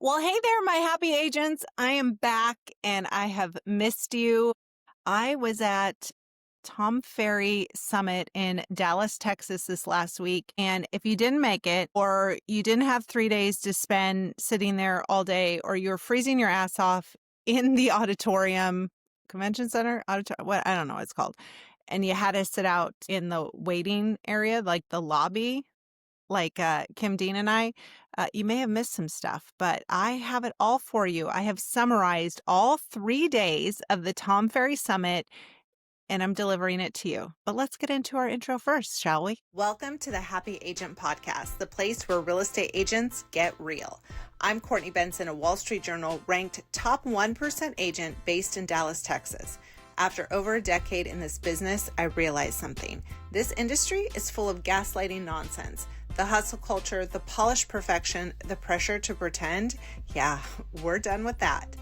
Well, hey there, my happy agents. I am back and I have missed you. I was at Tom Ferry Summit in Dallas, Texas this last week. And if you didn't make it, or you didn't have 3 days to spend sitting there all day, or you're freezing your ass off in the auditorium, convention center, auditorium, what I don't know what it's called, and you had to sit out in the waiting area, like the lobby, like Kim Dean and I, you may have missed some stuff, but I have it all for you. I have summarized all 3 days of the Tom Ferry Summit and I'm delivering it to you. But let's get into our intro first, shall we? Welcome to the Happy Agent Podcast, the place where real estate agents get real. I'm Courtney Benson, a Wall Street Journal ranked top 1% agent based in Dallas, Texas. After over a decade in this business, I realized something. This industry is full of gaslighting nonsense. The hustle culture, the polished perfection, the pressure to pretend. Yeah, we're done with that.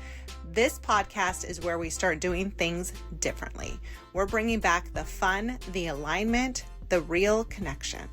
This podcast is where we start doing things differently. We're bringing back the fun, the alignment, the real connection.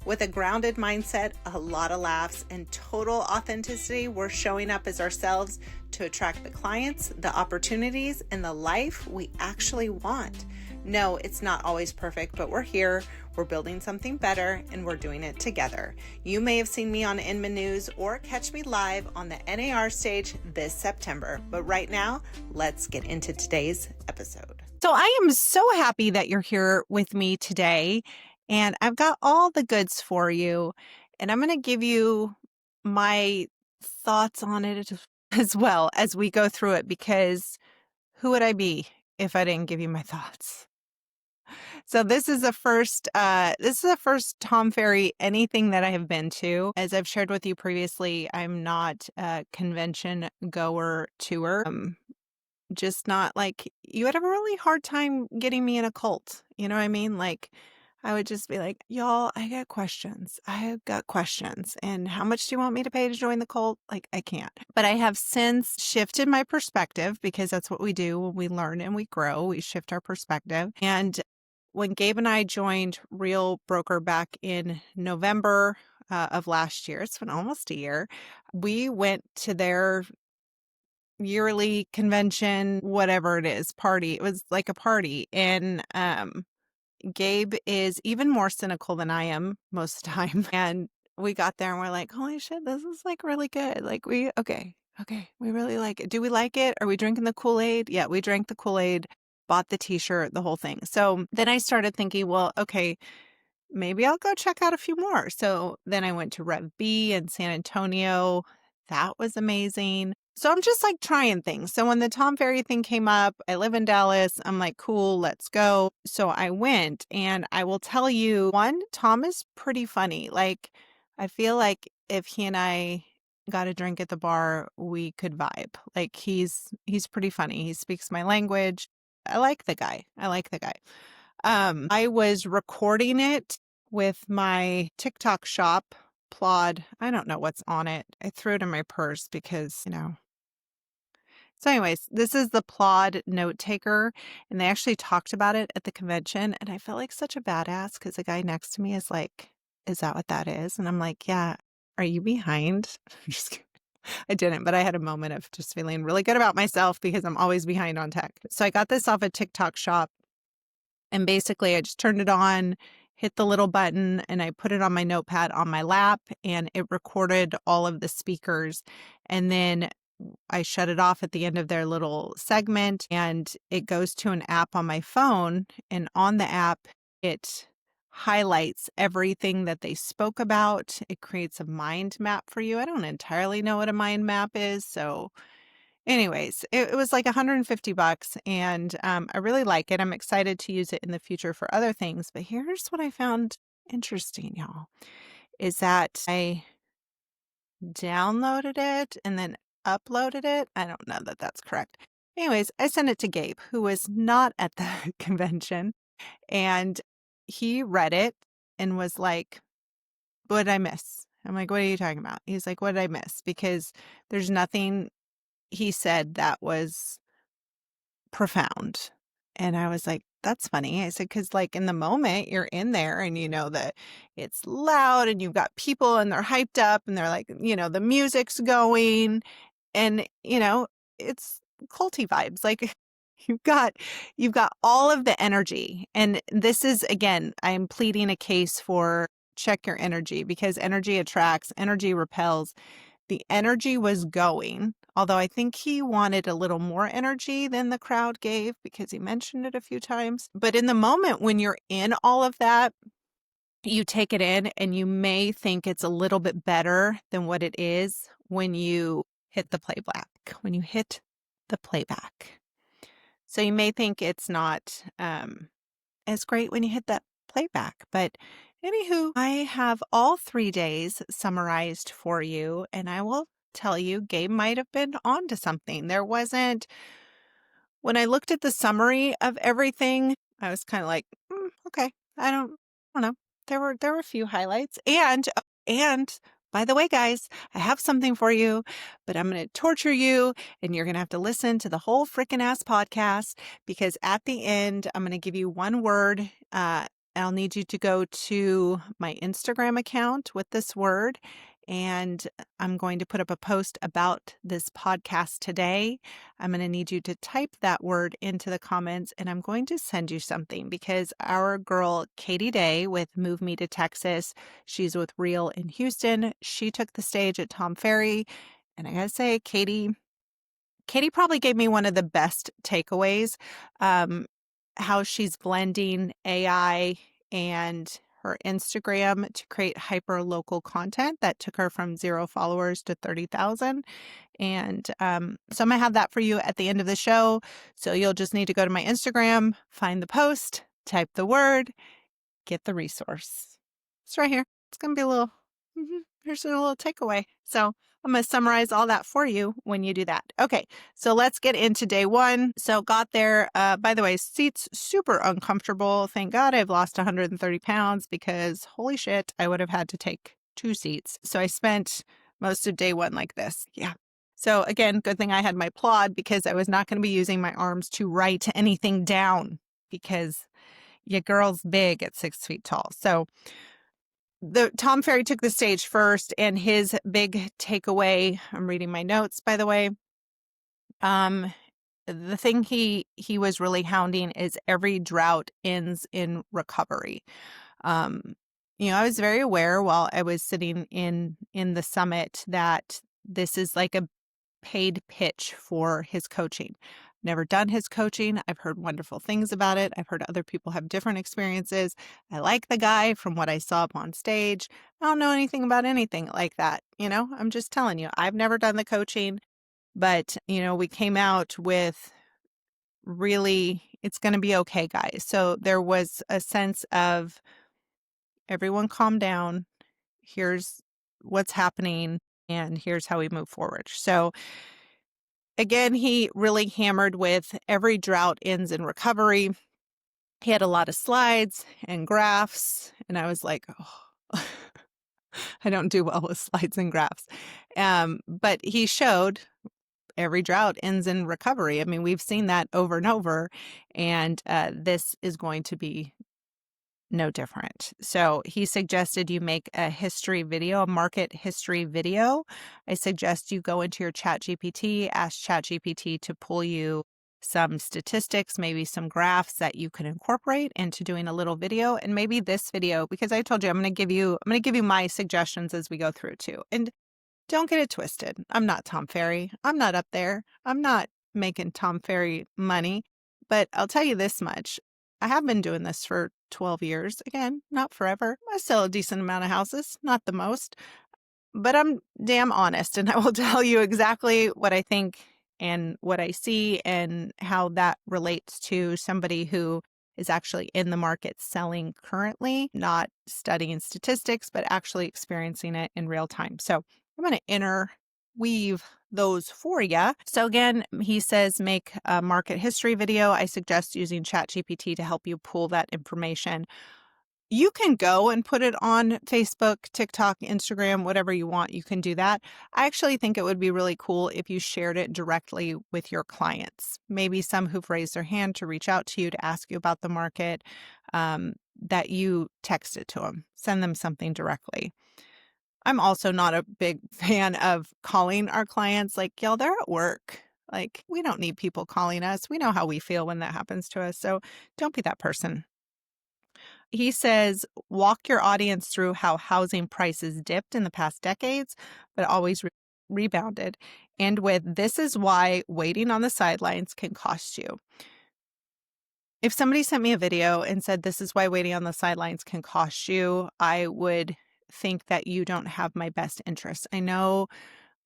With a grounded mindset, a lot of laughs, and total authenticity, we're showing up as ourselves to attract the clients, the opportunities, and the life we actually want. No, it's not always perfect, but we're here, we're building something better, and we're doing it together. You may have seen me on Inman News or catch me live on the NAR stage this September. But right now, let's get into today's episode. So I am so happy that you're here with me today, and I've got all the goods for you, and I'm going to give you my thoughts on it as well as we go through it, because who would I be if I didn't give you my thoughts? So this is the first Tom Ferry anything that I have been to. As I've shared with you previously, I'm not a convention goer tour. Just not like, you would have a really hard time getting me in a cult. You know what I mean? Like, I would just be like, y'all, I got questions. I have got questions. And how much do you want me to pay to join the cult? Like, I can't. But I have since shifted my perspective, because that's what we do when we learn and we grow. We shift our perspective. And when Gabe and I joined Real Broker back in November of last year, it's been almost a year, we went to their yearly convention, whatever it is, party. It was like a party. And Gabe is even more cynical than I am most of the time. And we got there and we're like, holy shit, this is like really good. Like okay, we really like it. Do we like it? Are we drinking the Kool-Aid? Yeah, we drank the Kool-Aid, bought the t-shirt, the whole thing. So then I started thinking, well, okay, maybe I'll go check out a few more. So then I went to Rev B in San Antonio. That was amazing. So I'm just like trying things. So when the Tom Ferry thing came up, I live in Dallas. I'm like, cool, let's go. So I went, and I will tell you, one, Tom is pretty funny. Like, I feel like if he and I got a drink at the bar, we could vibe. Like, he's pretty funny. He speaks my language. I like the guy. I was recording it with my TikTok shop, Plod. I don't know what's on it. I threw it in my purse because, So anyways, this is the Plod note taker, and they actually talked about it at the convention, and I felt like such a badass because the guy next to me is like, is that what that is? And I'm like, yeah, are you behind? I'm just kidding. I didn't, but I had a moment of just feeling really good about myself because I'm always behind on tech. So I got this off a TikTok shop. And basically, I just turned it on, hit the little button, and I put it on my notepad on my lap, and it recorded all of the speakers. And then I shut it off at the end of their little segment, and it goes to an app on my phone. And on the app, it highlights everything that they spoke about. It creates a mind map for you. I don't entirely know what a mind map is, so anyways, it was like $150, and I really like it. I'm excited to use it in the future for other things. But here's what I found interesting, y'all, is that I downloaded it and then uploaded it. I don't know that that's correct. Anyways, I sent it to Gabe, who was not at the convention, and he read it and was like, what did I miss? I'm like, what are you talking about? He's like, what did I miss? Because there's nothing he said that was profound. And I was like, that's funny. I said, because like in the moment you're in there and you know that it's loud and you've got people and they're hyped up and they're like, the music's going and, it's culty vibes. Like you've got you've got all of the energy. And this is again, I'm pleading a case for check your energy because energy attracts, energy repels. The energy was going, although I think he wanted a little more energy than the crowd gave because he mentioned it a few times. But in the moment when you're in all of that, you take it in and you may think it's a little bit better than what it is when you hit the playback, when you hit the playback. So you may think it's not as great when you hit that playback. But anywho, I have all 3 days summarized for you, and I will tell you, Gabe might have been on to something. There wasn't, when I looked at the summary of everything, I was kind of like, okay, I don't know. There were a few highlights, and by the way, guys, I have something for you, but I'm going to torture you, and you're going to have to listen to the whole freaking ass podcast because at the end, I'm going to give you one word. I'll need you to go to my Instagram account with this word, and I'm going to put up a post about this podcast today. I'm going to need you to type that word into the comments and I'm going to send you something because our girl Katie Day with Move Me to Texas, she's with Real in Houston. She took the stage at Tom Ferry. And I got to say, Katie probably gave me one of the best takeaways, how she's blending AI and her Instagram to create hyper local content that took her from 0 followers to 30,000. And so I'm going to have that for you at the end of the show. So you'll just need to go to my Instagram, find the post, type the word, get the resource. It's right here. It's going to be a little, here's a little takeaway. So I'm going to summarize all that for you when you do that. Okay, so let's get into day one. So got there. By the way, seats super uncomfortable. Thank God I've lost 130 pounds because holy shit, I would have had to take 2 seats. So I spent most of day one like this. Yeah. So again, good thing I had my plod because I was not going to be using my arms to write anything down because your girl's big at 6 feet tall. So the Tom Ferry took the stage first, and his big takeaway, I'm reading my notes, by the way. The thing he was really hounding is every drought ends in recovery. I was very aware while I was sitting in the summit that this is like a paid pitch for his coaching. Never done his coaching. I've heard wonderful things about it. I've heard other people have different experiences. I like the guy from what I saw up on stage. I don't know anything about anything like that. I'm just telling you, I've never done the coaching, but, we came out with really, it's going to be okay, guys. So there was a sense of everyone calm down. Here's what's happening and here's how we move forward. So again, he really hammered with every drought ends in recovery. He had a lot of slides and graphs, and I was like, oh, I don't do well with slides and graphs. But he showed every drought ends in recovery. I mean, we've seen that over and over, and this is going to be no different. So he suggested you make a history video, a market history video. I suggest you go into your ChatGPT, ask ChatGPT to pull you some statistics, maybe some graphs that you can incorporate into doing a little video. And maybe this video, because I told you I'm going to give you my suggestions as we go through too. And don't get it twisted. I'm not Tom Ferry. I'm not up there. I'm not making Tom Ferry money. But I'll tell you this much. I have been doing this for 12 years. Again, not forever. I sell a decent amount of houses, not the most. But I'm damn honest, and I will tell you exactly what I think and what I see and how that relates to somebody who is actually in the market selling currently, not studying statistics, but actually experiencing it in real time. So I'm going to interweave those for you. So again, he says make a market history video. I suggest using ChatGPT to help you pull that information. You can go and put it on Facebook, TikTok, Instagram, whatever you want. You can do that. I actually think it would be really cool if you shared it directly with your clients. Maybe some who've raised their hand to reach out to you to ask you about the market, that you text it to them, send them something directly. I'm also not a big fan of calling our clients like, y'all, they're at work. Like, we don't need people calling us. We know how we feel when that happens to us. So don't be that person. He says, walk your audience through how housing prices dipped in the past decades, but always rebounded. And with this is why waiting on the sidelines can cost you. If somebody sent me a video and said, this is why waiting on the sidelines can cost you, I would think that you don't have my best interest. I know,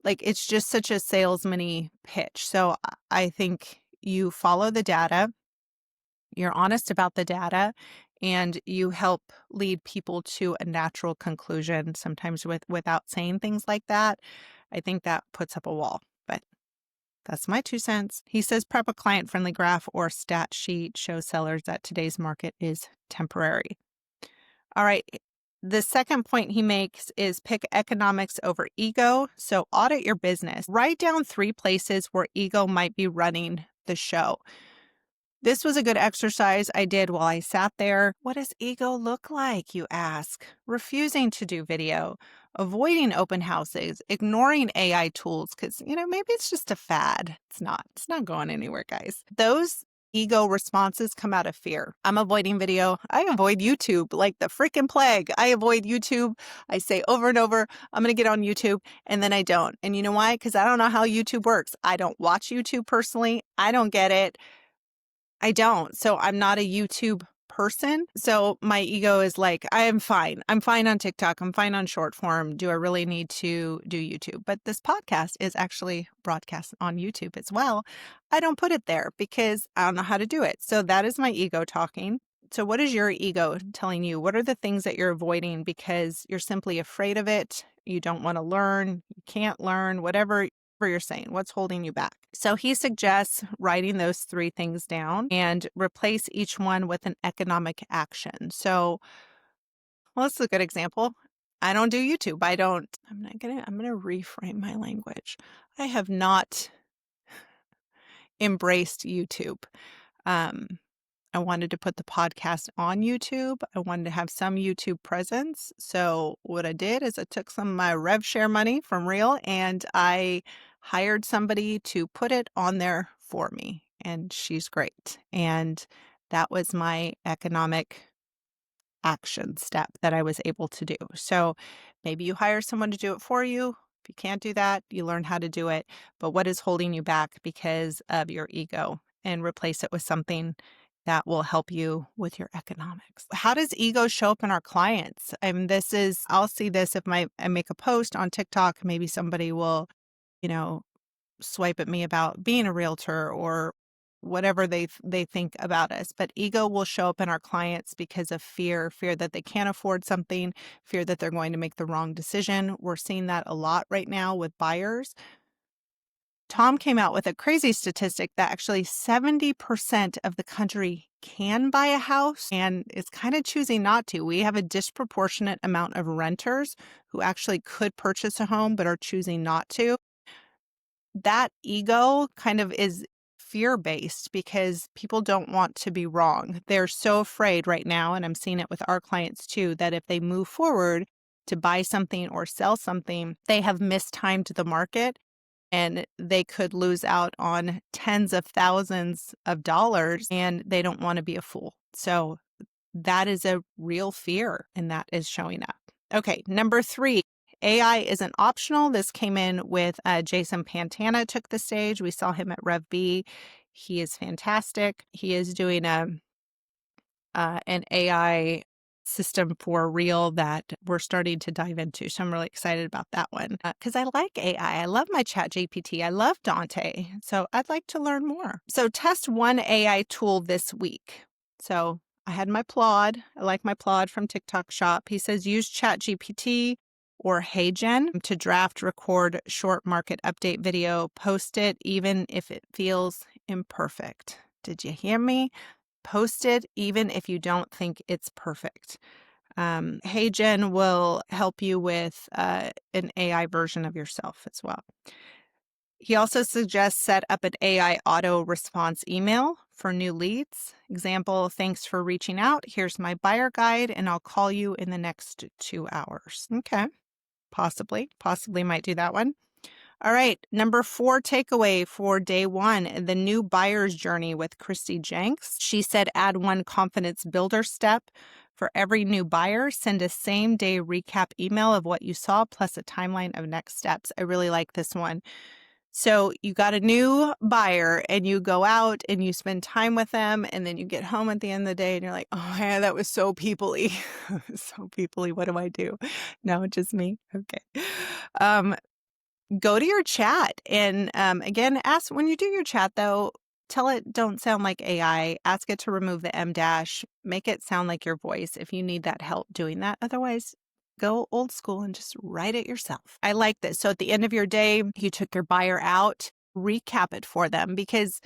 like, it's just such a salesman-y pitch. So I think you follow the data, you're honest about the data, and you help lead people to a natural conclusion, sometimes without saying things like that. I think that puts up a wall, but that's my 2 cents. He says prep a client-friendly graph or stat sheet, show sellers that today's market is temporary. All right. The second point he makes is pick economics over ego. So audit your business. Write down 3 places where ego might be running the show. This was a good exercise I did while I sat there. What does ego look like, you ask? Refusing to do video, avoiding open houses, ignoring AI tools because, maybe it's just a fad. It's not. It's not going anywhere, guys. Those ego responses come out of fear. I'm avoiding video. I avoid YouTube like the freaking plague. I avoid YouTube. I say over and over, I'm going to get on YouTube, and then I don't. And you know why? Because I don't know how YouTube works. I don't watch YouTube personally. I don't get it. I don't. So I'm not a YouTube person. So my ego is like, I am fine. I'm fine on TikTok. I'm fine on short form. Do I really need to do YouTube? But this podcast is actually broadcast on YouTube as well. I don't put it there because I don't know how to do it. So that is my ego talking. So what is your ego telling you? What are the things that you're avoiding because you're simply afraid of it? You don't want to learn. You can't learn, whatever you're saying. What's holding you back? So he suggests writing those 3 things down and replace each one with an economic action. So, well, that's a good example. I don't do YouTube. I'm going to reframe my language. I have not embraced YouTube. I wanted to put the podcast on YouTube. I wanted to have some YouTube presence. So what I did is I took some of my rev share money from Reel and I hired somebody to put it on there for me. And she's great. And that was my economic action step that I was able to do. So maybe you hire someone to do it for you. If you can't do that, you learn how to do it. But what is holding you back because of your ego? And replace it with something that will help you with your economics. How does ego show up in our clients? I'll see this if I make a post on TikTok, maybe somebody will, swipe at me about being a realtor or whatever they think about us. But ego will show up in our clients because of fear that they can't afford something, fear that they're going to make the wrong decision. We're seeing that a lot right now with buyers. Tom came out with a crazy statistic that actually 70% of the country can buy a house and is kind of choosing not to. We have a disproportionate amount of renters who actually could purchase a home but are choosing not to. That ego kind of is fear-based because people don't want to be wrong. They're so afraid right now, and I'm seeing it with our clients too, that if they move forward to buy something or sell something, they have mistimed the market and they could lose out on tens of thousands of dollars, and they don't want to be a fool. So that is a real fear, and that is showing up. Okay, number 3, AI isn't optional. This came in with Jason Pantana took the stage. We saw him at Rev B. He is fantastic. He is doing an AI system for Reel that we're starting to dive into. So I'm really excited about that one because I like AI. I love my Chat GPT. I love Dante. So I'd like to learn more. So test one AI tool this week. So I had my Plod. I like my Plod from TikTok Shop. He says use Chat GPT or HeyGen to draft, record short market update video, post it even if it feels imperfect. Did you hear me? Post it even if you don't think it's perfect. Hey Jen will help you with an AI version of yourself as well. He also suggests set up an AI auto response email for new leads. Example, thanks for reaching out. Here's my buyer guide, and I'll call you in the next 2 hours. Okay, possibly might do that one. All right, number 4 takeaway for day 1, the new buyer's journey with Christy Jenks. She said add one confidence builder step. For every new buyer, send a same-day recap email of what you saw plus a timeline of next steps. I really like this one. So you got a new buyer and you go out and you spend time with them, and then you get home at the end of the day and you're like, oh yeah, that was so people-y. So people-y, what do I do? No, just me. Okay. Go to your chat and again, ask when you do your chat though, tell it don't sound like AI. Ask it to remove the M dash, make it sound like your voice if you need that help doing that. Otherwise, go old school and just write it yourself. I like this. So at the end of your day, you took your buyer out, recap it for them because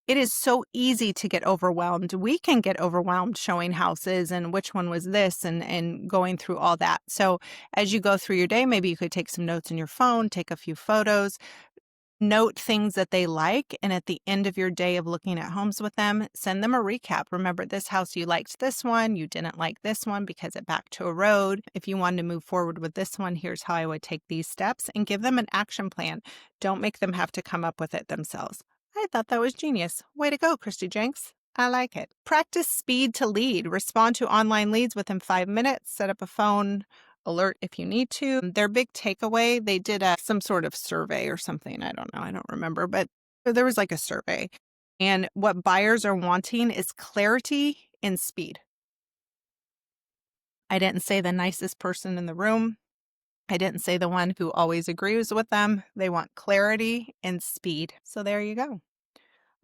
it is so easy to get overwhelmed. We can get overwhelmed showing houses and which one was this and going through all that. So as you go through your day, maybe you could take some notes in your phone, take a few photos, note things that they like. And at the end of your day of looking at homes with them, send them a recap. Remember, this house, you liked this one. You didn't like this one because it backed to a road. If you wanted to move forward with this one, here's how I would take these steps, and give them an action plan. Don't make them have to come up with it themselves. I thought that was genius. Way to go, Christy Jenks. I like it. Practice speed to lead. Respond to online leads within 5 minutes. Set up a phone alert if you need to. Their big takeaway, they did some sort of survey or something. I don't know. I don't remember, but there was like a survey. And what buyers are wanting is clarity and speed. I didn't say the nicest person in the room. I didn't say the one who always agrees with them. They want clarity and speed. So there you go.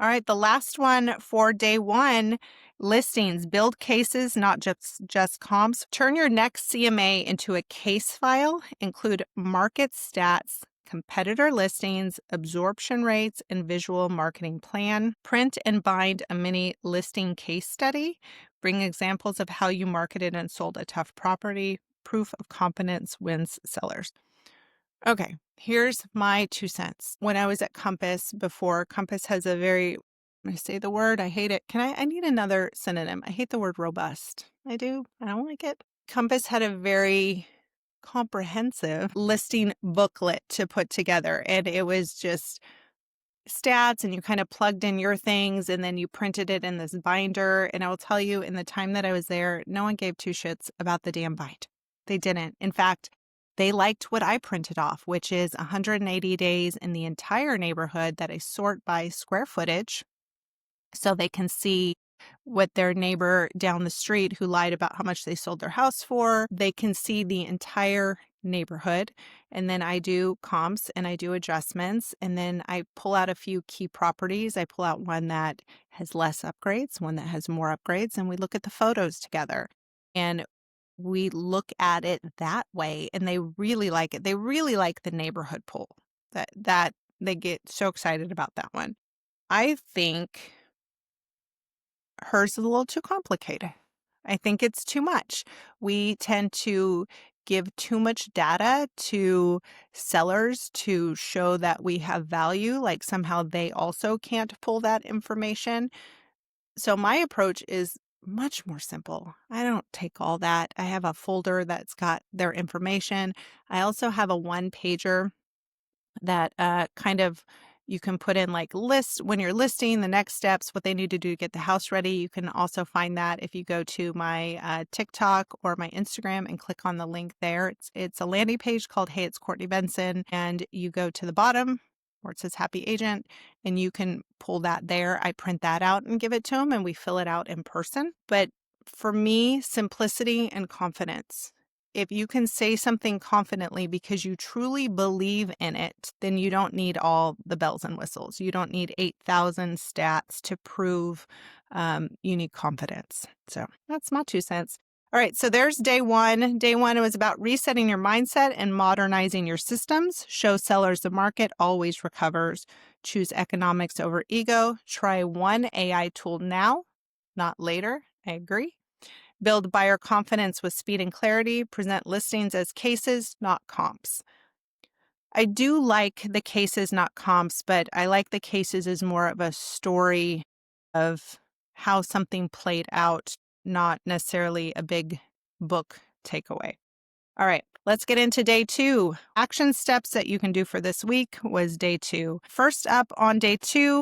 All right, the last one for day 1, listings. Build cases, not just comps. Turn your next CMA into a case file. Include market stats, competitor listings, absorption rates, and visual marketing plan. Print and bind a mini listing case study. Bring examples of how you marketed and sold a tough property. Proof of competence wins sellers. Okay, here's my 2 cents. When I was at Compass before, Compass has a very, when I say the word, I hate it. I need another synonym. I hate the word robust. I do. I don't like it. Compass had a very comprehensive listing booklet to put together, and it was just stats, and you kind of plugged in your things and then you printed it in this binder. And I will tell you, in the time that I was there, no one gave 2 shits about the damn bind. They didn't. In fact, they liked what I printed off, which is 180 days in the entire neighborhood that I sort by square footage so they can see what their neighbor down the street who lied about how much they sold their house for. They can see the entire neighborhood. And then I do comps and I do adjustments. And then I pull out a few key properties. I pull out one that has less upgrades, one that has more upgrades, and we look at the photos together. And we look at it that way, and they really like it. They really like the neighborhood poll. That they get so excited about that one. I think hers is a little too complicated. I think it's too much. We tend to give too much data to sellers to show that we have value, like somehow they also can't pull that information. So my approach is much more simple. I don't take all that. I have a folder that's got their information. I also have a 1-pager that kind of you can put in like list when you're listing the next steps, what they need to do to get the house ready. You can also find that if you go to my TikTok or my Instagram and click on the link there. It's a landing page called Hey, It's Courtney Benson, and you go to the bottom where it says Happy Agent, and you can pull that there. I print that out and give it to them, and we fill it out in person. But for me, simplicity and confidence. If you can say something confidently because you truly believe in it, then you don't need all the bells and whistles. You don't need 8,000 stats to prove you need confidence. So that's my 2 cents. All right, so there's day 1. Day 1 was about resetting your mindset and modernizing your systems. Show sellers the market always recovers. Choose economics over ego. Try one AI tool now, not later. I agree. Build buyer confidence with speed and clarity. Present listings as cases, not comps. I do like the cases, not comps, but I like the cases as more of a story of how something played out, not necessarily a big book takeaway. All right, let's get into day 2. Action steps that you can do for this week was day 2. First up on day 2,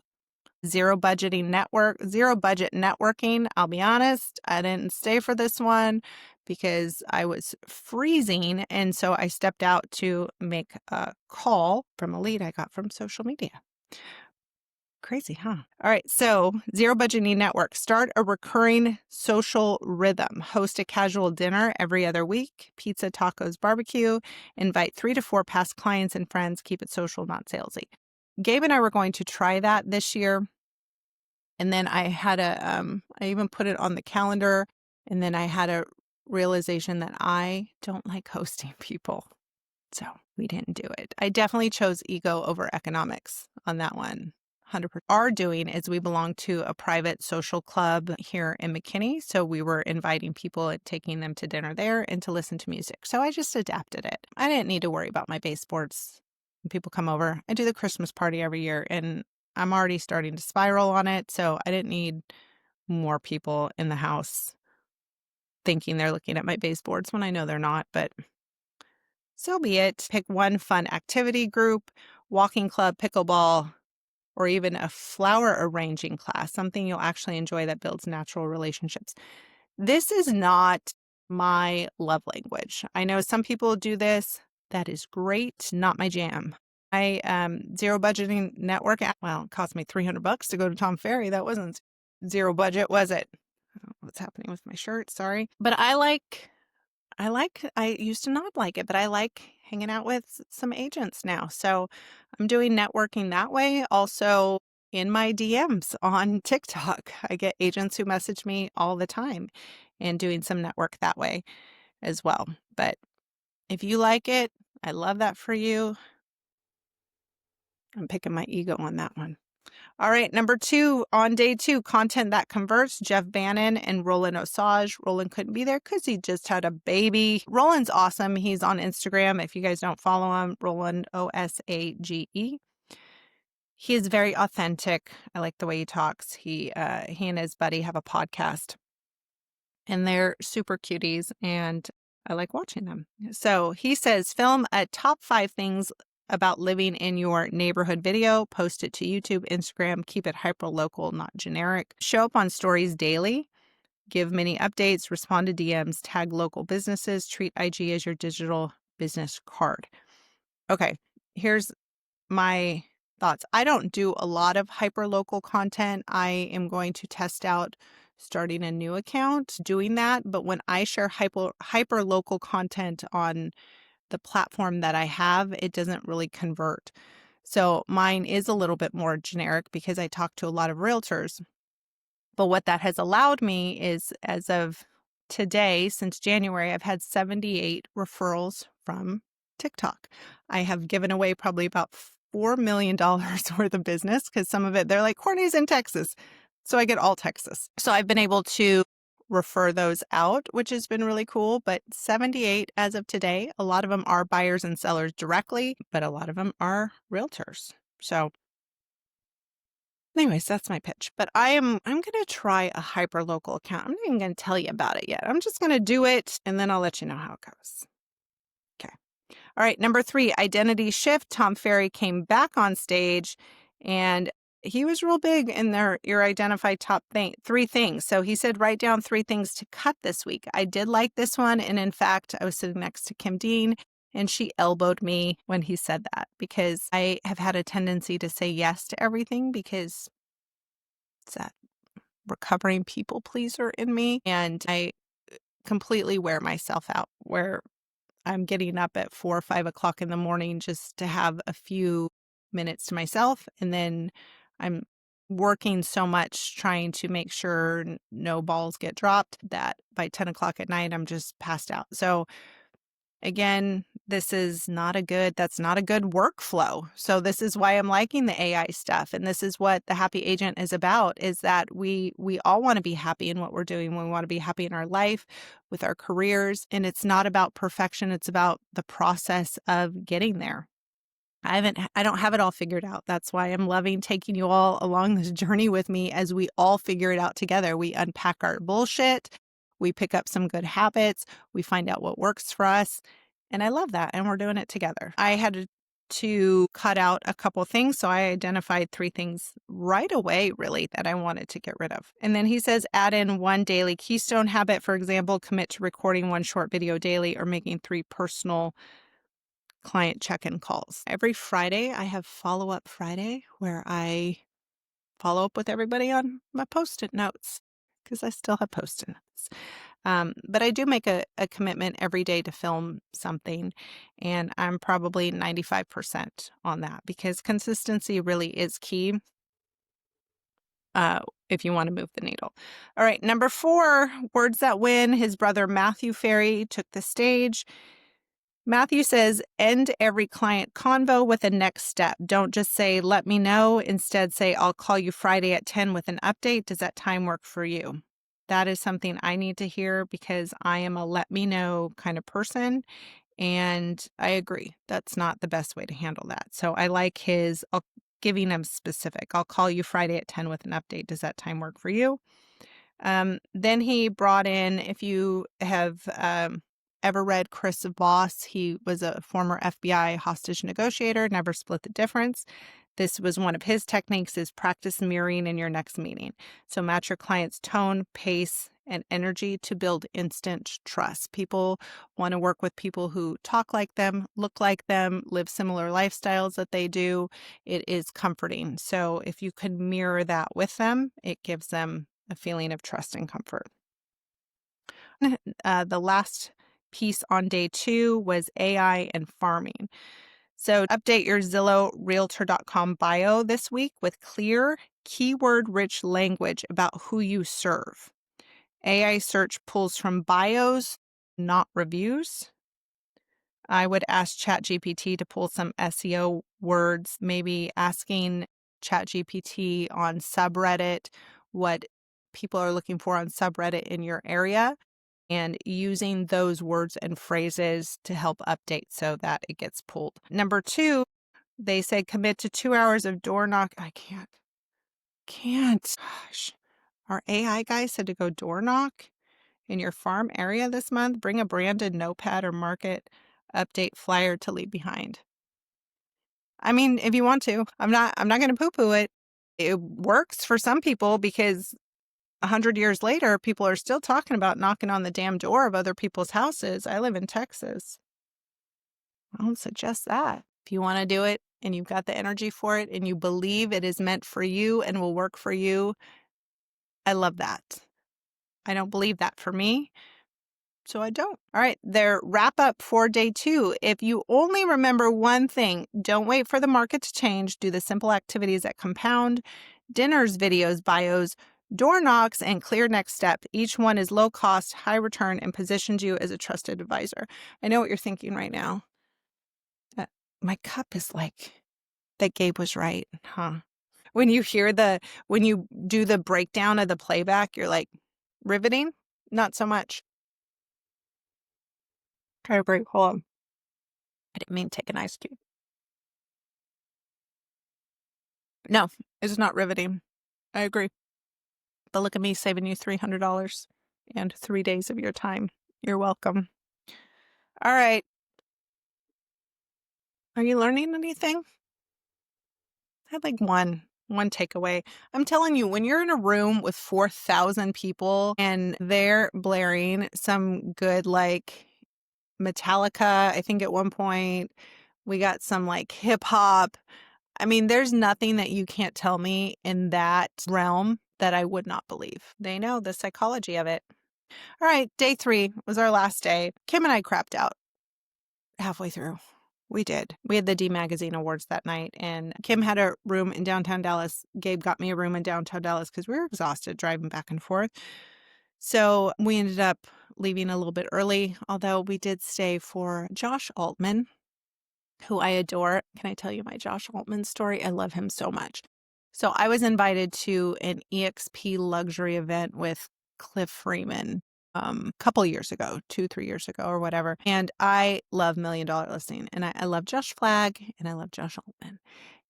zero budget networking. I'll be honest, I didn't stay for this one because I was freezing. And so I stepped out to make a call from a lead I got from social media. Crazy, huh? All right. So, zero budgeting network. Start a recurring social rhythm. Host a casual dinner every other week. Pizza, tacos, barbecue. Invite 3 to 4 past clients and friends. Keep it social, not salesy. Gabe and I were going to try that this year. And then I had I even put it on the calendar. And then I had a realization that I don't like hosting people. So we didn't do it. I definitely chose ego over economics on that one. 100%. Are doing is we belong to a private social club here in McKinney. So we were inviting people and taking them to dinner there and to listen to music. So I just adapted it. I didn't need to worry about my baseboards when people come over. I do the Christmas party every year and I'm already starting to spiral on it. So I didn't need more people in the house thinking they're looking at my baseboards when I know they're not. But so be it. Pick one fun activity group, walking club, pickleball, or even a flower arranging class, something you'll actually enjoy that builds natural relationships. This is not my love language. I know some people do this. That is great. Not my jam. I zero budgeting network. Well, it cost me $300 to go to Tom Ferry. That wasn't zero budget, was it? I don't know what's happening with my shirt. Sorry. But I used to not like it, but I like hanging out with some agents now. So I'm doing networking that way. Also in my DMs on TikTok, I get agents who message me all the time and doing some network that way as well. But if you like it, I love that for you. I'm picking my ego on that one. All right, number 2 on day 2, content that converts. Jeff Bannon and Roland Osage. Roland couldn't be there because he just had a baby. Roland's awesome. He's on Instagram. If you guys don't follow him, Roland Osage. He is very authentic. I like the way he talks. He and his buddy have a podcast, and they're super cuties, and I like watching them. So he says, film a top 5 things about living in your neighborhood video, post it to YouTube, Instagram, keep it hyper local, not generic. Show up on stories daily, give many updates, respond to DMs, tag local businesses, treat IG as your digital business card. Okay, here's my thoughts. I don't do a lot of hyper local content. I am going to test out starting a new account doing that. But when I share hyper local content on the platform that I have, it doesn't really convert. So mine is a little bit more generic because I talk to a lot of realtors. But what that has allowed me is, as of today, since January, I've had 78 referrals from TikTok. I have given away probably about $4 million worth of business because some of it, they're like, Courtney's in Texas. So I get all Texas. So I've been able to refer those out, which has been really cool. But 78 as of today, a lot of them are buyers and sellers directly, but a lot of them are realtors. So anyways, that's my pitch. But I'm going to try a hyper local account. I'm not even going to tell you about it yet. I'm just going to do it and then I'll let you know how it goes. Okay. All right, number 3, identity shift. Tom Ferry came back on stage and he was real big in your identify top 3 things. So he said, write down 3 things to cut this week. I did like this one. And in fact, I was sitting next to Kim Dean and she elbowed me when he said that because I have had a tendency to say yes to everything because it's that recovering people pleaser in me. And I completely wear myself out where I'm getting up at 4 or 5 o'clock in the morning just to have a few minutes to myself. And then I'm working so much trying to make sure no balls get dropped that by 10 o'clock at night, I'm just passed out. So Again, that's not a good workflow. So this is why I'm liking the AI stuff. And this is what the happy agent is about, is that we all want to be happy in what we're doing. We want to be happy in our life, with our careers. And it's not about perfection. It's about the process of getting there. I don't have it all figured out. That's why I'm loving taking you all along this journey with me as we all figure it out together. We unpack our bullshit, we pick up some good habits, we find out what works for us. And I love that. And we're doing it together. I had to cut out a couple things. So I identified 3 things right away, really, that I wanted to get rid of. And then he says, add in 1 daily keystone habit. For example, commit to recording 1 short video daily or making 3 personal client check-in calls. Every Friday, I have follow-up Friday where I follow up with everybody on my Post-it notes, because I still have Post-it notes. But I do make a commitment every day to film something, and I'm probably 95% on that, because consistency really is key if you want to move the needle. All right, number 4, words that win. His brother Matthew Ferry took the stage. Matthew says, end every client convo with a next step. Don't just say, let me know. Instead, say, I'll call you Friday at 10 with an update. Does that time work for you? That is something I need to hear, because I am a let me know kind of person. And I agree. That's not the best way to handle that. So I like his giving them specific. I'll call you Friday at 10 with an update. Does that time work for you? Then he brought in, if you have ever read Chris Voss, he was a former FBI hostage negotiator, never split the difference. This was one of his techniques, is practice mirroring in your next meeting. So match your client's tone, pace, and energy to build instant trust. People want to work with people who talk like them, look like them, live similar lifestyles that they do. It is comforting. So if you can mirror that with them, it gives them a feeling of trust and comfort. The last piece on day 2 was AI and farming. So update your Zillow realtor.com bio this week with clear, keyword-rich language about who you serve. AI search pulls from bios, not reviews. I would ask ChatGPT to pull some SEO words, maybe asking ChatGPT on subreddit what people are looking for on subreddit in your area, and using those words and phrases to help update so that it gets pulled. Number 2, they say commit to 2 hours of door knock. I can't. Gosh. Our AI guy said to go door knock in your farm area this month. Bring a branded notepad or market update flyer to leave behind. I mean, if you want to, I'm not going to poo-poo it. It works for some people, because 100 years later, people are still talking about knocking on the damn door of other people's houses. I live in Texas. I don't suggest that. If you want to do it and you've got the energy for it and you believe it is meant for you and will work for you, I love that. I don't believe that for me, so I don't. All right, their wrap up for day 2. If you only remember one thing, don't wait for the market to change. Do the simple activities that compound: dinners, videos, bios, door knocks, and clear next step. Each one is low cost, high return, and positions you as a trusted advisor. I know what you're thinking right now. My cup is like, that Gabe was right, huh? When you do the breakdown of the playback, you're like, riveting? Not so much. Try to break, hold on. I didn't mean to take an ice cube. No, it's not riveting. I agree. But look at me saving you $300 and 3 days of your time. You're welcome. All right. Are you learning anything? I had like one takeaway. I'm telling you, when you're in a room with 4,000 people and they're blaring some good, like, Metallica, I think at one point we got some like hip hop. I mean, there's nothing that you can't tell me in that realm that I would not believe. They know the psychology of it. All right, day 3 was our last day. Kim and I crapped out halfway through. We did. We had the D Magazine Awards that night, and Kim had a room in downtown Dallas. Gabe got me a room in downtown Dallas because we were exhausted driving back and forth. So we ended up leaving a little bit early, although we did stay for Josh Altman, who I adore. Can I tell you my Josh Altman story? I love him so much. So I was invited to an EXP luxury event with Cliff Freeman a couple of years ago, 2-3 years ago or whatever. And I love $1 Million Listing, and I love Josh Flagg, and I love Josh Altman.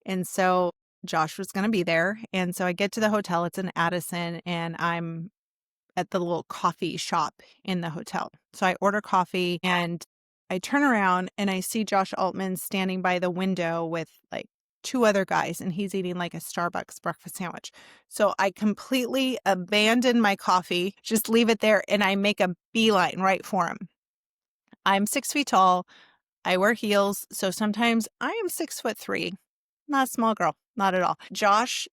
And so Josh was going to be there. And so I get to the hotel. It's in Addison, and I'm at the little coffee shop in the hotel. So I order coffee and I turn around and I see Josh Altman standing by the window with like 2 other guys, and he's eating like a Starbucks breakfast sandwich. So I completely abandon my coffee, just leave it there, and I make a beeline right for him. I'm 6 feet tall. I wear heels. So sometimes I am 6'3". Not a small girl, not at all. Josh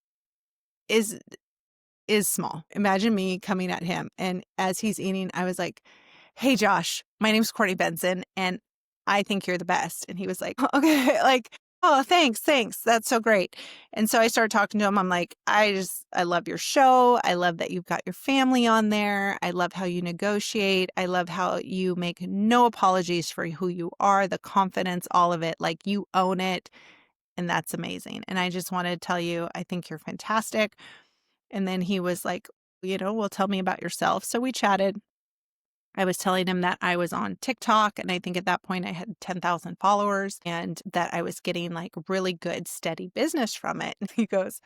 is small. Imagine me coming at him. And as he's eating, I was like, "Hey, Josh, my name's Courtney Benson, and I think you're the best." And he was like, "Okay," like, "Oh, thanks. That's so great." And so I started talking to him. I'm like, I love your show. I love that you've got your family on there. I love how you negotiate. I love how you make no apologies for who you are, the confidence, all of it. Like, you own it. And that's amazing. And I just wanted to tell you, I think you're fantastic. And then he was like, "Well, tell me about yourself." So we chatted. I was telling him that I was on TikTok, and I think at that point I had 10,000 followers, and that I was getting like really good, steady business from it. And he goes,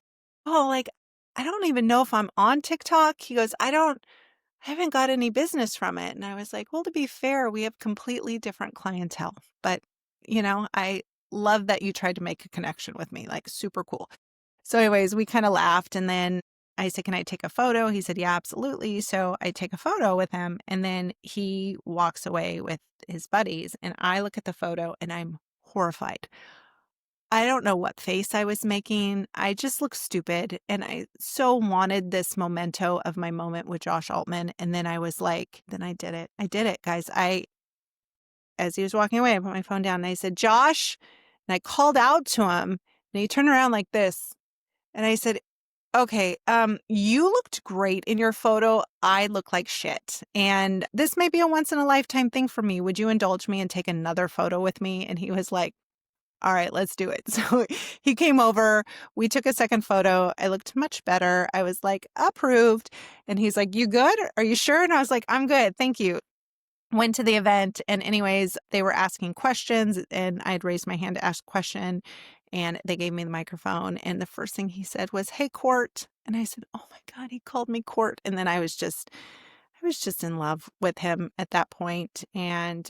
"Oh, like, I don't even know if I'm on TikTok." He goes, I haven't got any business from it." And I was like, "Well, to be fair, we have completely different clientele, but I love that you tried to make a connection with me, like, super cool." So anyways, we kind of laughed, and then I said, "Can I take a photo?" He said, "Yeah, absolutely." So I take a photo with him, and then he walks away with his buddies, and I look at the photo and I'm horrified. I don't know what face I was making. I just looked stupid, and I so wanted this memento of my moment with Josh Altman. And then I was like, then I did it. I did it, guys. As he was walking away, I put my phone down and I said, "Josh," and I called out to him, and he turned around like this. And I said, "Okay, you looked great in your photo. I look like shit. And this may be a once in a lifetime thing for me. Would you indulge me and take another photo with me?" And he was like, "All right, let's do it." So he came over. We took a second photo. I looked much better. I was like, "Approved." And he's like, "You good? Are you sure?" And I was like, "I'm good. Thank you." Went to the event, and anyways, they were asking questions, and I had raised my hand to ask a question, and they gave me the microphone, and the first thing he said was, "Hey, Court." And I said, "Oh my God, he called me Court." And then I was just in love with him at that point. And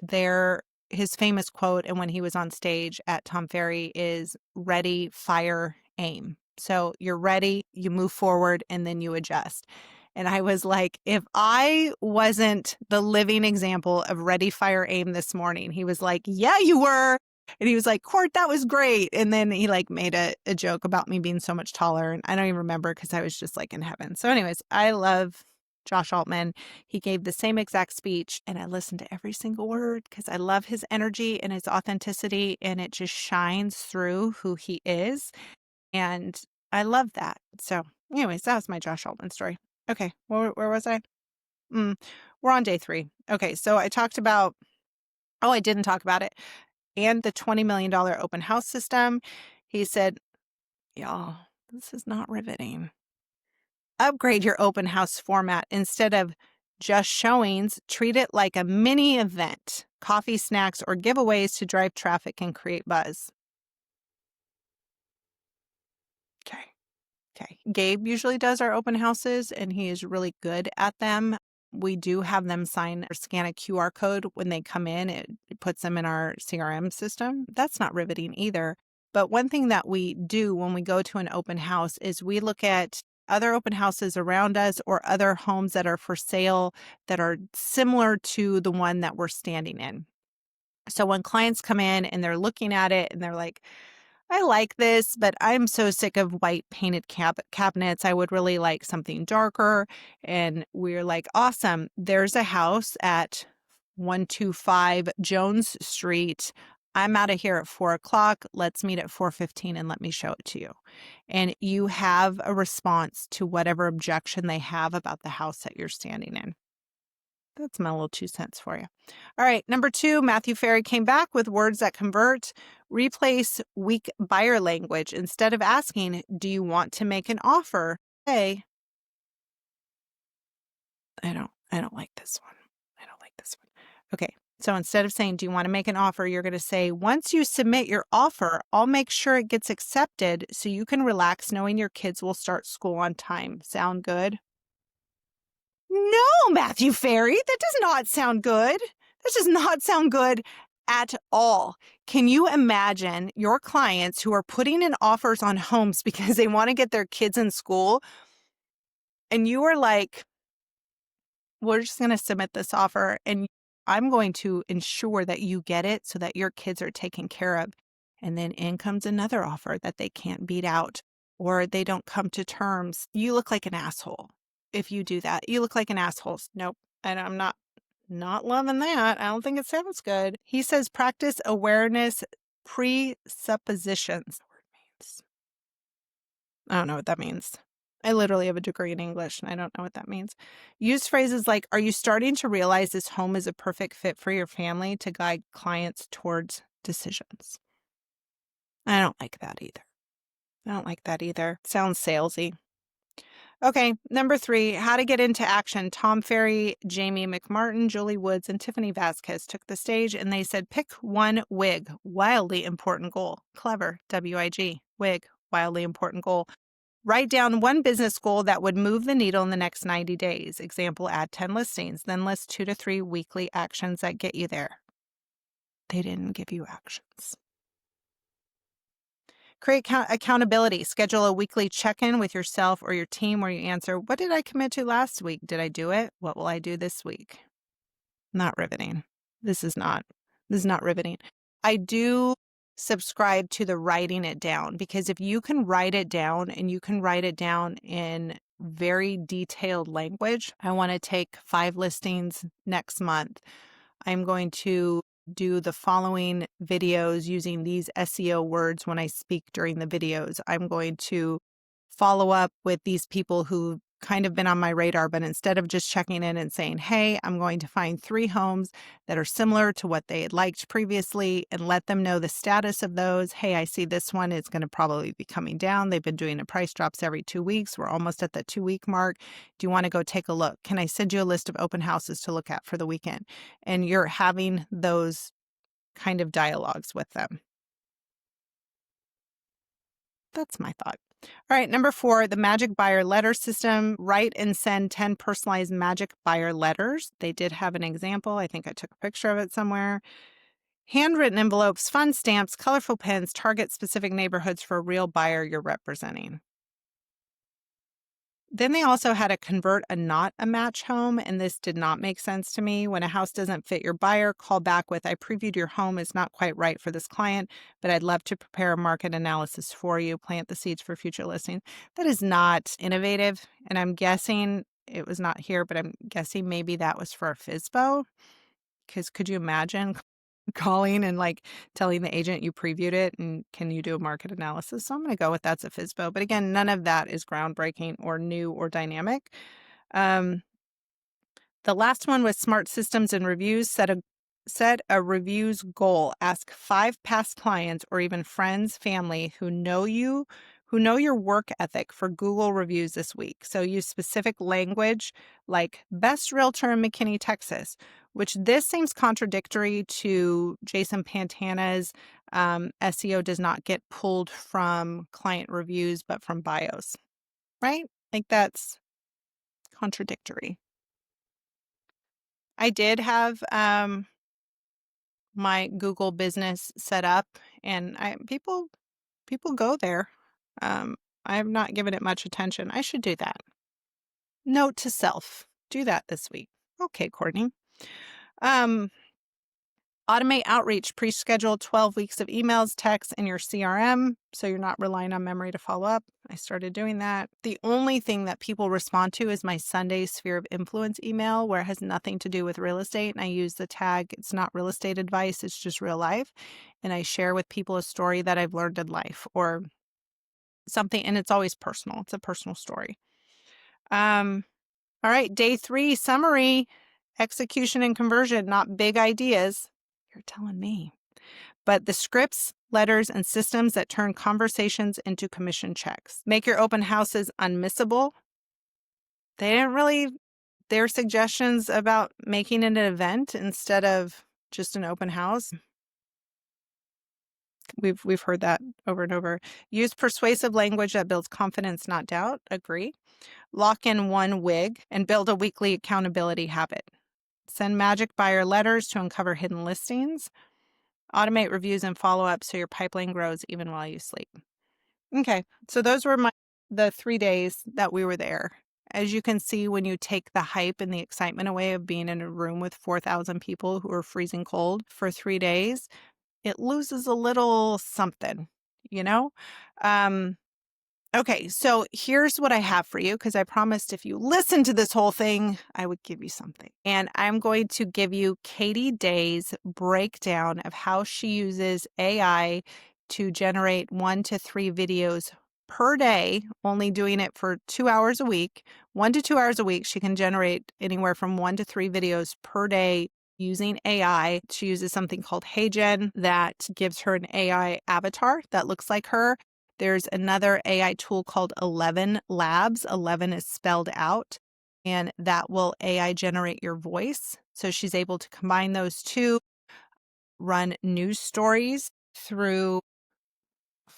his famous quote, and when he was on stage at Tom Ferry, is "Ready, fire, aim." So you're ready, you move forward, and then you adjust. And I was like, if I wasn't the living example of ready, fire, aim this morning, he was like, "Yeah, you were." And he was like, "Court, that was great." And then he like made a joke about me being so much taller. And I don't even remember because I was just like in heaven. So anyways, I love Josh Altman. He gave the same exact speech, and I listened to every single word because I love his energy and his authenticity, and it just shines through who he is. And I love that. So anyways, that was my Josh Altman story. Okay, where was I? Mm, we're on day 3. Okay, so I didn't talk about it, and the $20 million open house system. He said, "Y'all, this is not riveting. Upgrade your open house format. Instead of just showings, treat it like a mini event. Coffee, snacks, or giveaways to drive traffic and create buzz." Okay. Okay. Gabe usually does our open houses, and he is really good at them. We do have them sign or scan a QR code when they come in. It puts them in our CRM system. That's not riveting either. But one thing that we do when we go to an open house is we look at other open houses around us or other homes that are for sale that are similar to the one that we're standing in. So when clients come in and they're looking at it and they're like, "I like this, but I'm so sick of white painted cabinets. I would really like something darker." And we're like, "Awesome. There's a house at 125 Jones Street. I'm out of here at 4 o'clock. Let's meet at 4:15 and let me show it to you." And you have a response to whatever objection they have about the house that you're standing in. That's my little 2 cents for you. All right. Number 2, Matthew Ferry came back with words that convert. Replace weak buyer language. Instead of asking, do you want to make an offer? Hey, I don't like this one. I don't like this one. Okay. So instead of saying, do you want to make an offer? You're going to say, once you submit your offer, I'll make sure it gets accepted so you can relax knowing your kids will start school on time. Sound good? No, Matthew Ferry, that does not sound good. That does not sound good at all. Can you imagine your clients who are putting in offers on homes because they want to get their kids in school, and you are like, we're just going to submit this offer and I'm going to ensure that you get it so that your kids are taken care of. And then in comes another offer that they can't beat out or they don't come to terms. You look like an asshole if you do that. You look like an asshole. Nope. And I'm not loving that. I don't think it sounds good. He says practice awareness presuppositions. I don't know what that means. I literally have a degree in English and I don't know what that means. Use phrases like, are you starting to realize this home is a perfect fit for your family to guide clients towards decisions? I don't like that either. I don't like that either. Sounds salesy. Okay, number 3, how to get into action. Tom Ferry, Jamie McMartin, Julie Woods, and Tiffany Vasquez took the stage and they said, pick one WIG, wildly important goal. Clever, W-I-G, WIG, wildly important goal. Write down one business goal that would move the needle in the next 90 days. Example, add 10 listings, then list 2 to 3 weekly actions that get you there. They didn't give you actions. Create accountability. Schedule a weekly check-in with yourself or your team where you answer, what did I commit to last week? Did I do it? What will I do this week? Not riveting. This is not riveting. I do subscribe to the writing it down because if you can write it down and you can write it down in very detailed language, I want to take 5 listings next month. I'm going to do the following videos using these SEO words when I speak during the videos. I'm going to follow up with these people who kind of been on my radar, but instead of just checking in and saying, hey, I'm going to find 3 homes that are similar to what they had liked previously and let them know the status of those. Hey, I see this one is going to probably be coming down. They've been doing the price drops every 2 weeks. We're almost at the 2-week mark. Do you want to go take a look? Can I send you a list of open houses to look at for the weekend? And you're having those kind of dialogues with them. That's my thought. All right, number 4, the magic buyer letter system. Write and send 10 personalized magic buyer letters. They did have an example. I think I took a picture of it somewhere. Handwritten envelopes, fun stamps, colorful pens, target specific neighborhoods for a real buyer you're representing. Then they also had a convert a not a match home, and this did not make sense to me. When a house doesn't fit your buyer, call back with, I previewed your home is not quite right for this client, but I'd love to prepare a market analysis for you, plant the seeds for future listing. That is not innovative, and I'm guessing it was not here, but I'm guessing maybe that was for a FSBO, because could you imagine calling and like telling the agent you previewed it and can you do a market analysis? So I'm going to go with that's a FSBO. But again, none of that is groundbreaking or new or dynamic. The last one was smart systems and reviews. Set a reviews goal. Ask 5 past clients or even friends, family who know you, who know your work ethic for Google reviews this week. So use specific language like best realtor in McKinney, Texas, which this seems contradictory to Jason Pantana's SEO does not get pulled from client reviews, but from bios, right? Like that's contradictory. I did have my Google business set up and people go there. I have not given it much attention. I should do that. Note to self, do that this week. Okay, Courtney. Automate outreach, pre-schedule 12 weeks of emails, texts in your CRM so you're not relying on memory to follow up. I started doing that. The only thing that people respond to is my Sunday Sphere of Influence email where it has nothing to do with real estate. And I use the tag, it's not real estate advice, it's just real life. And I share with people a story that I've learned in life or something, and it's always personal. It's a personal story. All right, day 3, summary. execution and conversion, not big ideas. You're telling me. But the scripts, letters, and systems that turn conversations into commission checks. Make your open houses unmissable. They didn't really, their suggestions about making it an event instead of just an open house. We've heard that over and over. Use persuasive language that builds confidence, not doubt. Agree. Lock in one wig and build a weekly accountability habit. Send magic buyer letters to uncover hidden listings. Automate reviews and follow-up so your pipeline grows even while you sleep. Okay, so those were the 3 days that we were there. As you can see, when you take the hype and the excitement away of being in a room with 4,000 people who are freezing cold for 3 days, it loses a little something, you know? Okay, so here's what I have for you, because I promised if you listen to this whole thing, I would give you something. And I'm going to give you Katie Day's breakdown of how she uses AI to generate 1 to 3 videos per day, only doing it for 2 hours a week. 1 to 2 hours a week, she can generate anywhere from 1 to 3 videos per day using AI. She uses something called HeyGen that gives her an AI avatar that looks like her. There's another AI tool called 11 Labs. 11 is spelled out, and that will AI generate your voice. So she's able to combine those two, run news stories through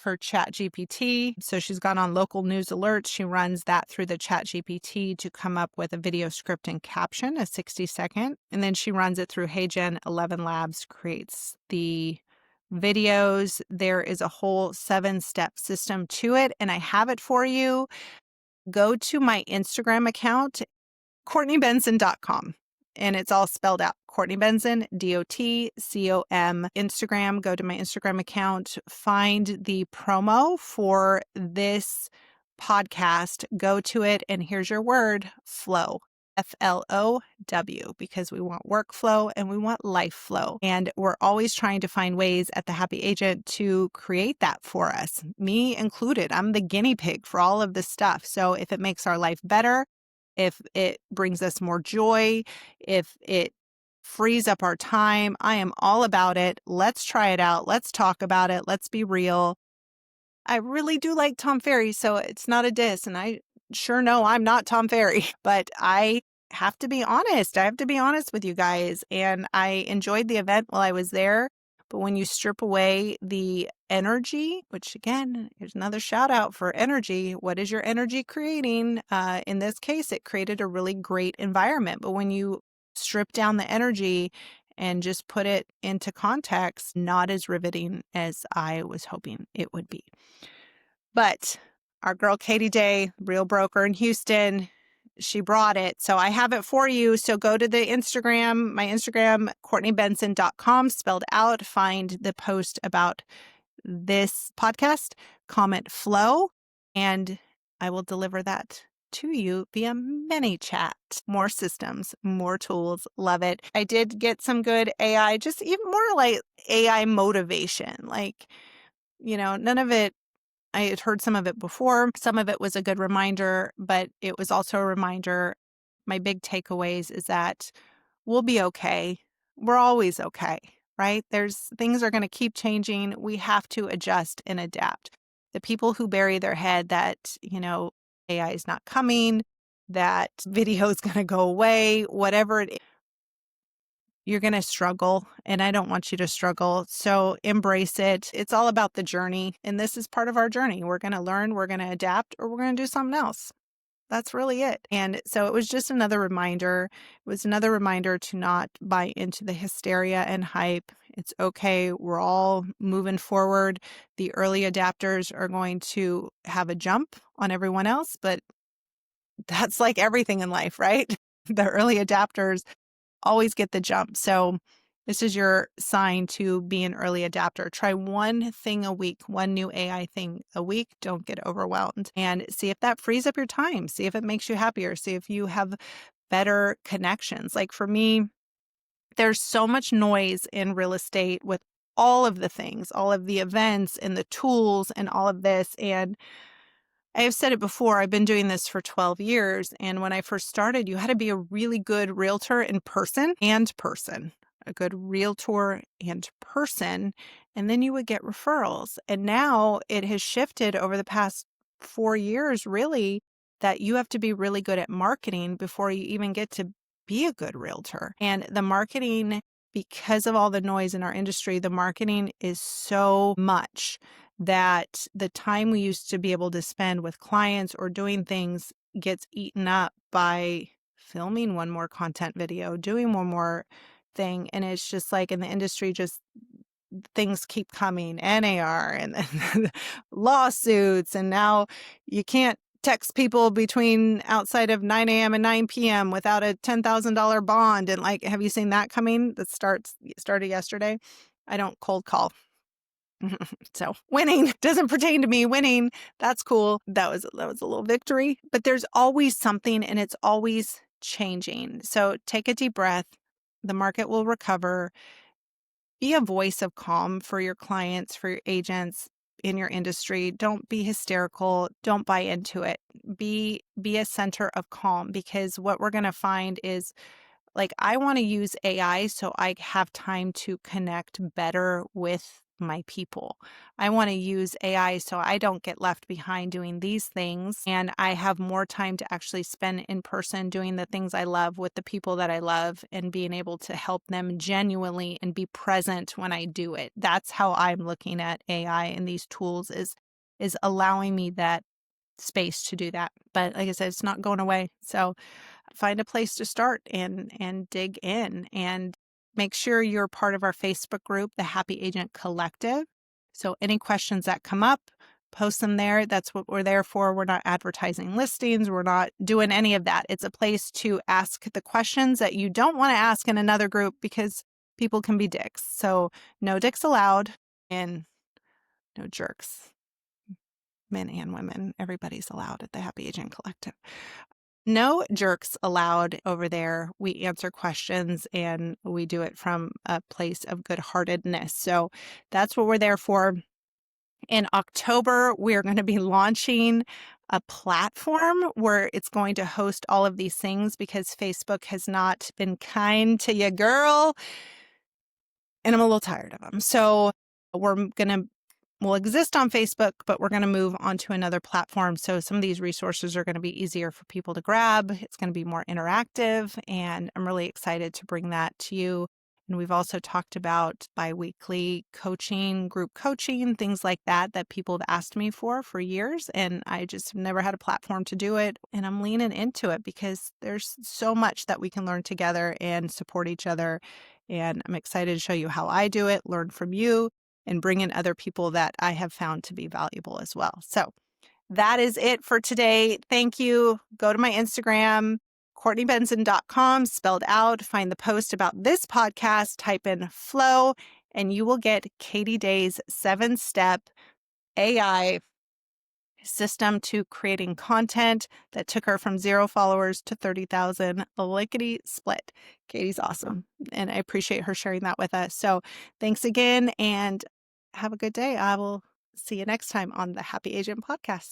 her ChatGPT. So she's gone on local news alerts. She runs that through the ChatGPT to come up with a video script and caption, a 60-second. And then she runs it through HeyGen. 11 Labs creates the videos. There is a whole 7-step system to it, and I have it for you. Go to my Instagram account, CourtneyBenson.com. And it's all spelled out. Courtney Benson, DOTCOM. Instagram, go to my Instagram account, find the promo for this podcast, go to it, and here's your word, flow. FLOW, because we want workflow and we want life flow. And we're always trying to find ways at the Happy Agent to create that for us, me included. I'm the guinea pig for all of this stuff. So if it makes our life better, if it brings us more joy, if it frees up our time, I am all about it. Let's try it out. Let's talk about it. Let's be real. I really do like Tom Ferry, so it's not a diss, and I sure know I'm not Tom Ferry, but I have to be honest. I have to be honest with you guys, and I enjoyed the event while I was there. But when you strip away the energy, which again, here's another shout out for energy. What is your energy creating? In this case, it created a really great environment. But when you strip down the energy and just put it into context, not as riveting as I was hoping it would be. But our girl Katie Day, real broker in Houston, she brought it. So I have it for you. So go to the Instagram, my Instagram, CourtneyBenson.com, spelled out. Find the post about this podcast, comment flow, and I will deliver that to you via ManyChat. More systems, more tools. Love it. I did get some good AI, just even more like AI motivation. Like, none of it, I had heard some of it before. Some of it was a good reminder, but it was also a reminder. My big takeaways is that we'll be okay. We're always okay, right? Things are going to keep changing. We have to adjust and adapt. The people who bury their head that, AI is not coming, that video is going to go away, whatever it is, you're going to struggle, and I don't want you to struggle. So embrace it. It's all about the journey, and this is part of our journey. We're going to learn, we're going to adapt, or we're going to do something else. That's really it. And so it was just another reminder. It was another reminder to not buy into the hysteria and hype. It's okay. We're all moving forward. The early adapters are going to have a jump on everyone else, but that's like everything in life, right? The early adapters always get the jump. So this is your sign to be an early adapter. Try one thing a week, one new AI thing a week. Don't get overwhelmed, and see if that frees up your time. See if it makes you happier. See if you have better connections. Like for me, there's so much noise in real estate with all of the things, all of the events and the tools and all of this. And I have said it before, I've been doing this for 12 years. And when I first started, you had to be a really good realtor in person and person, a good realtor and person. And then you would get referrals. And now it has shifted over the past 4 years, really, that you have to be really good at marketing before you even get to be a good realtor. And the marketing, because of all the noise in our industry, the marketing is so much that the time we used to be able to spend with clients or doing things gets eaten up by filming one more content video, doing one more thing. And it's just like in the industry, just things keep coming, NAR and then lawsuits. And now you can't text people between outside of 9 a.m. and 9 p.m. without a $10,000 bond. And like, have you seen that coming? That started yesterday. I don't cold call. So winning doesn't pertain to me. Winning, that's cool. That was a little victory. But there's always something, and it's always changing. So take a deep breath. The market will recover. Be a voice of calm for your clients, for your agents in your industry. Don't be hysterical. Don't buy into it. Be a center of calm, because what we're going to find is, like, I want to use AI so I have time to connect better with my people. I want to use AI so I don't get left behind doing these things, and I have more time to actually spend in person doing the things I love with the people that I love, and being able to help them genuinely and be present when I do it. That's how I'm looking at AI and these tools, is allowing me that space to do that. But like I said, it's not going away. So find a place to start and dig in, and make sure you're part of our Facebook group, the Happy Agent Collective. So any questions that come up, post them there. That's what we're there for. We're not advertising listings. We're not doing any of that. It's a place to ask the questions that you don't want to ask in another group, because people can be dicks. So no dicks allowed, and no jerks. Men and women, everybody's allowed at the Happy Agent Collective. No jerks allowed over there. We answer questions, and we do it from a place of good-heartedness. So that's what we're there for. In October, we're going to be launching a platform where it's going to host all of these things, because Facebook has not been kind to you, girl. And I'm a little tired of them. So we'll exist on Facebook, but we're going to move on to another platform. So some of these resources are going to be easier for people to grab. It's going to be more interactive, and I'm really excited to bring that to you. And we've also talked about biweekly coaching, group coaching, things like that, that people have asked me for years. And I just have never had a platform to do it. And I'm leaning into it, because there's so much that we can learn together and support each other. And I'm excited to show you how I do it, learn from you, and bring in other people that I have found to be valuable as well. So that is it for today. Thank you. Go to my Instagram, CourtneyBenson.com, spelled out. Find the post about this podcast, type in flow, and you will get Katie Day's 7-step AI system to creating content that took her from 0 followers to 30,000, lickety split. Katie's awesome, and I appreciate her sharing that with us. So thanks again, and have a good day. I will see you next time on the Happy Agent Podcast.